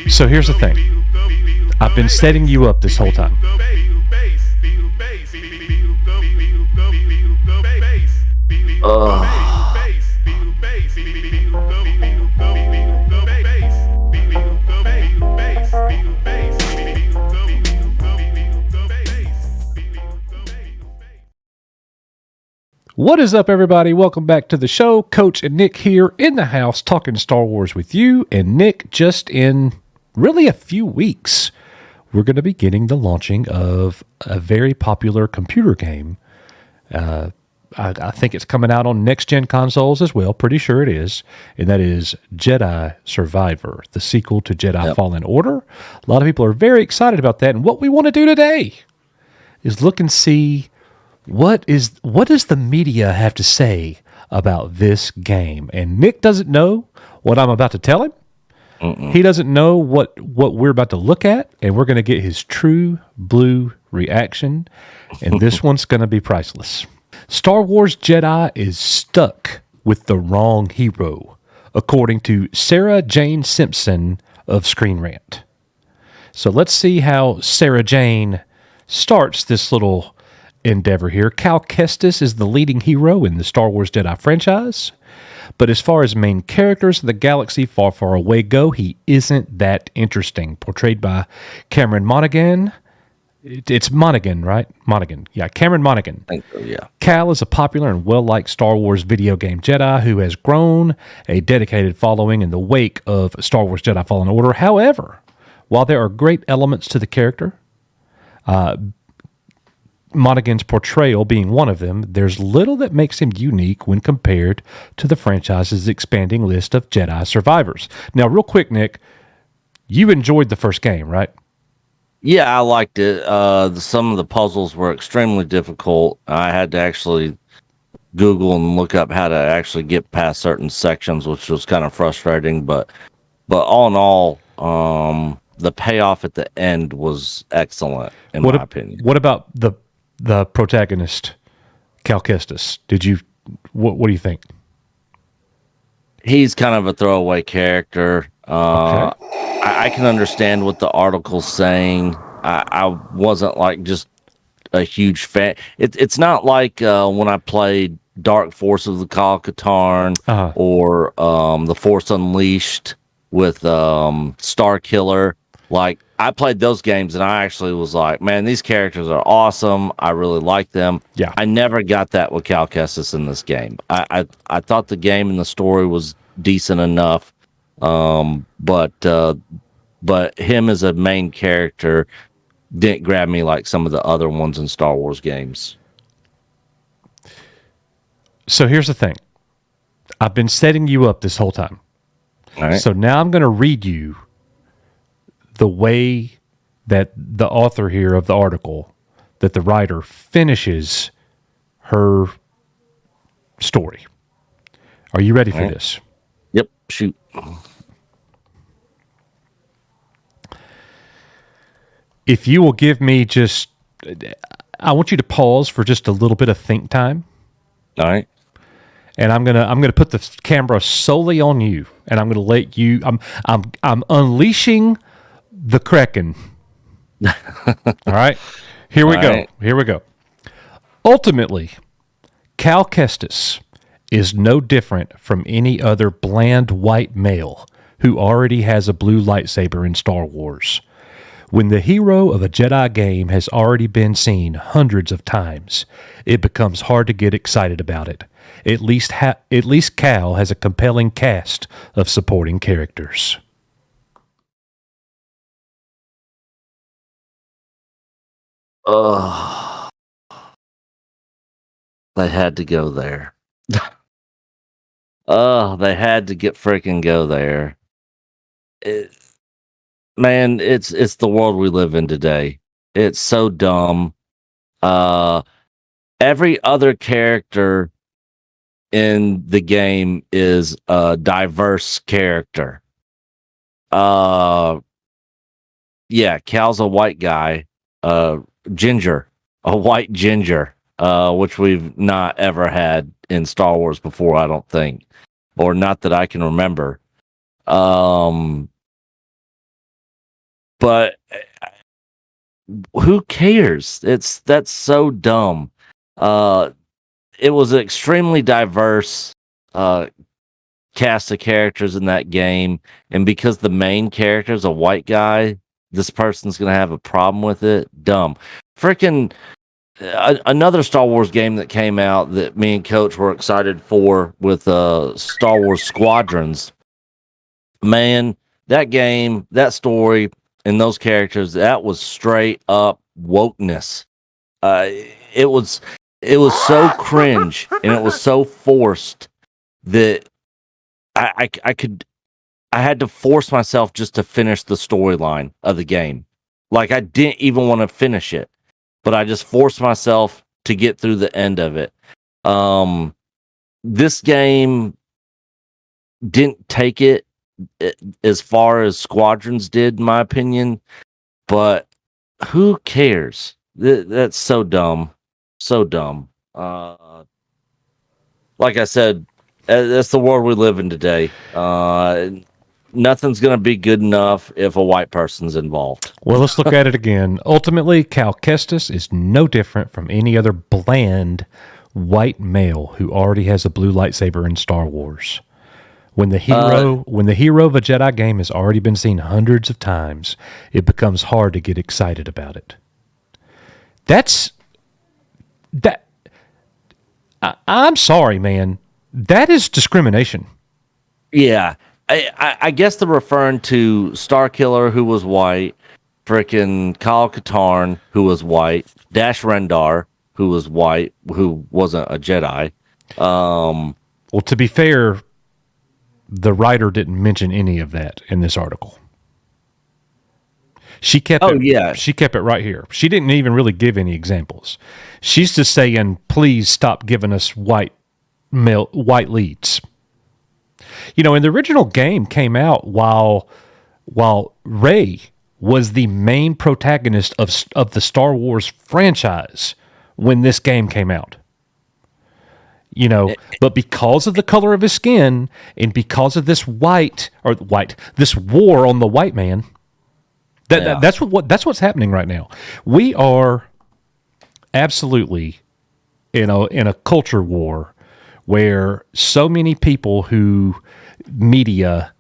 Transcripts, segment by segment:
So here's the thing. I've been setting you up this whole time. What is up, everybody? Welcome back to the show. Coach and Nick here in the house talking Star Wars with you. And Nick, just in really a few weeks, we're going to be getting the launching of a very popular computer game. I think it's coming out on next-gen consoles as well. Pretty sure it is. And that is Jedi Survivor, the sequel to Jedi Fallen Order. A lot of people are very excited about that. And what we want to do today is look and see what does the media have to say about this game. And Nick doesn't know what I'm about to tell him. He doesn't know what we're about to look at, and we're going to get his true blue reaction. And this one's going to be priceless. Star Wars Jedi is stuck with the wrong hero, according to Sarah Jane Simpson of Screenrant. So let's see how Sarah Jane starts this little endeavor here. Cal Kestis is the leading hero in the Star Wars Jedi franchise, but as far as main characters of the galaxy far, far away go, he isn't that interesting. Portrayed by Cameron Monaghan. It's Monaghan, right? Monaghan. Yeah, Cameron Monaghan. I think so, yeah. Cal is a popular and well-liked Star Wars video game Jedi who has grown a dedicated following in the wake of Star Wars Jedi Fallen Order. However, while there are great elements to the character, Monaghan's portrayal being one of them, there's little that makes him unique when compared to the franchise's expanding list of Jedi survivors. Now, real quick, Nick, you enjoyed the first game, right? Yeah, I liked it. Some of the puzzles were extremely difficult. I had to actually Google and look up how to actually get past certain sections, which was kind of frustrating. But all in all, the payoff at the end was excellent, in my opinion. What about the protagonist, Cal Kestis? What do you think? He's kind of a throwaway character. Okay. I can understand what the article's saying. I wasn't like just a huge fan. It's not like when I played Dark Force of the Cal Katarn or The Force Unleashed with Star Killer. Like, I played those games and I actually was like, man, these characters are awesome. I really like them. Yeah. I never got that with Cal Kestis in this game. I thought the game and the story was decent enough. But him as a main character didn't grab me like some of the other ones in Star Wars games. So here's the thing. I've been setting you up this whole time. All right. So now I'm going to read you the way that the author here of the article, that the writer finishes her story. Are you ready for this? Yep. Shoot. If you will give me I want you to pause for just a little bit of think time. All right. And I'm gonna put the camera solely on you, and I'm gonna let you. I'm unleashing the Kraken. All right. Here we go. Ultimately, Cal Kestis is no different from any other bland white male who already has a blue lightsaber in Star Wars. When the hero of a Jedi game has already been seen hundreds of times, it becomes hard to get excited about it. At least Cal has a compelling cast of supporting characters. They had to go there. They had to get freaking go there. Man, it's the world we live in today. It's so dumb. Every other character in the game is a diverse character. Yeah, Cal's a white guy. Ginger, a white ginger, which we've not ever had in Star Wars before, I don't think, or not that I can remember. but who cares? That's so dumb. It was an extremely diverse cast of characters in that game, and because the main character is a white guy, this person's gonna have a problem with it. Dumb. Freaking another Star Wars game that came out that me and Coach were excited for with Star Wars Squadrons. Man, that game, that story, and those characters, that was straight up wokeness. Uh, it was so cringe and it was so forced that I had to force myself just to finish the storyline of the game. Like I didn't even want to finish it, but I just forced myself to get through the end of it. This game didn't take it as far as Squadrons did, in my opinion, but who cares? That's so dumb. So dumb. Like I said, that's the world we live in today. Nothing's going to be good enough if a white person's involved. Well, let's look at it again. Ultimately, Cal Kestis is no different from any other bland white male who already has a blue lightsaber in Star Wars. When the hero of a Jedi game has already been seen hundreds of times, it becomes hard to get excited about it. I'm sorry, man. That is discrimination. Yeah. I guess they're referring to Starkiller, who was white, frickin' Cal Katarn, who was white, Dash Rendar, who was white, who wasn't a Jedi. Well, to be fair, the writer didn't mention any of that in this article. She kept She kept it right here. She didn't even really give any examples. She's just saying, please stop giving us white leads. You know, and the original game came out while Rey was the main protagonist of the Star Wars franchise when this game came out. You know, but because of the color of his skin and because of this this war on the white man, that's what's happening right now. We are absolutely in a culture war where so many people who media,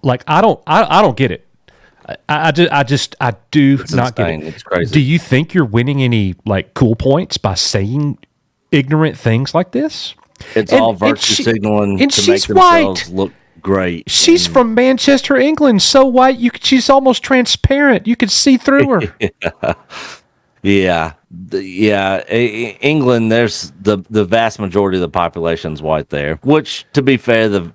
like, I don't get it. I do not get it. It's crazy. Do you think you're winning any like cool points by saying ignorant things like this? It's all virtue signaling to make themselves look great. She's from Manchester, England. So white, she's almost transparent. You could see through her. Yeah. England, there's the vast majority of the population is white there, which, to be fair, the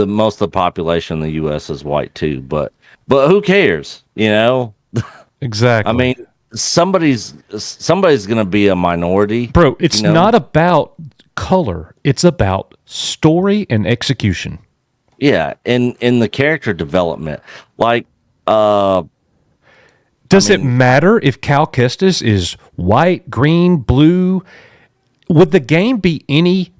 most of the population in the U.S. is white too. But who cares? You know? Exactly. I mean, somebody's going to be a minority. Bro, it's not about color. It's about story and execution. Yeah, in the character development. Like, does it matter if Cal Kestis is white, green, blue? Would the game be any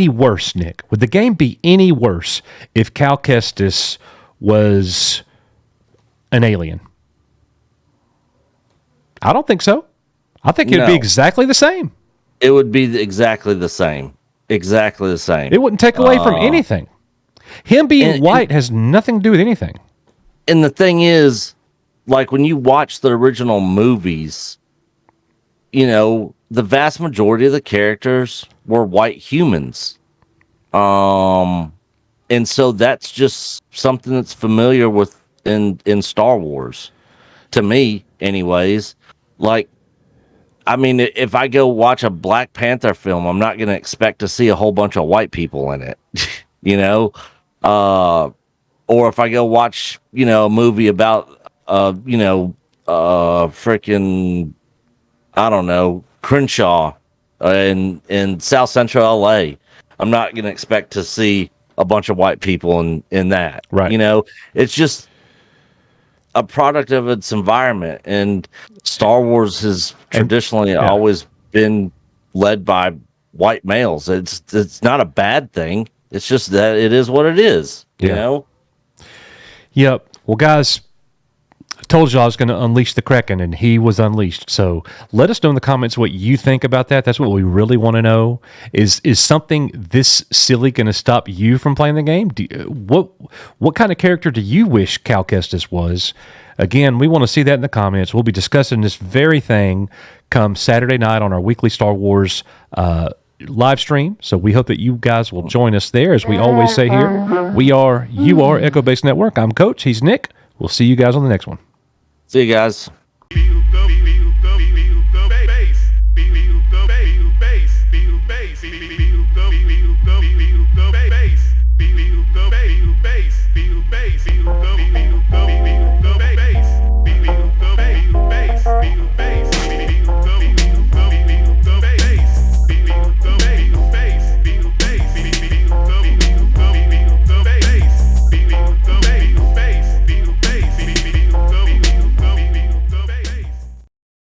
worse, Nick? Would the game be any worse if Cal Kestis was an alien? I don't think so. I think it would be exactly the same. It would be exactly the same. Exactly the same. It wouldn't take away from anything. Him being white has nothing to do with anything. And the thing is, like, when you watch the original movies, you know, the vast majority of the characters were white humans. And so that's just something that's familiar with in Star Wars, to me anyways. Like, I mean, if I go watch a Black Panther film, I'm not going to expect to see a whole bunch of white people in it, you know? Or if I go watch, you know, a movie about, freaking, I don't know, Crenshaw in South Central LA, I'm not going to expect to see a bunch of white people in that. Right. You know, it's just a product of its environment, and Star Wars has traditionally always been led by white males. It's not a bad thing. It's just that it is what it is, you know? Yep. Well, guys, I told you I was going to unleash the Kraken, and he was unleashed. So let us know in the comments what you think about that. That's what we really want to know. Is something this silly going to stop you from playing the game? What kind of character do you wish Cal Kestis was? Again, we want to see that in the comments. We'll be discussing this very thing come Saturday night on our weekly Star Wars live stream. So we hope that you guys will join us there. As we always say here, you are Echo Base Network. I'm Coach. He's Nick. We'll see you guys on the next one. See you guys.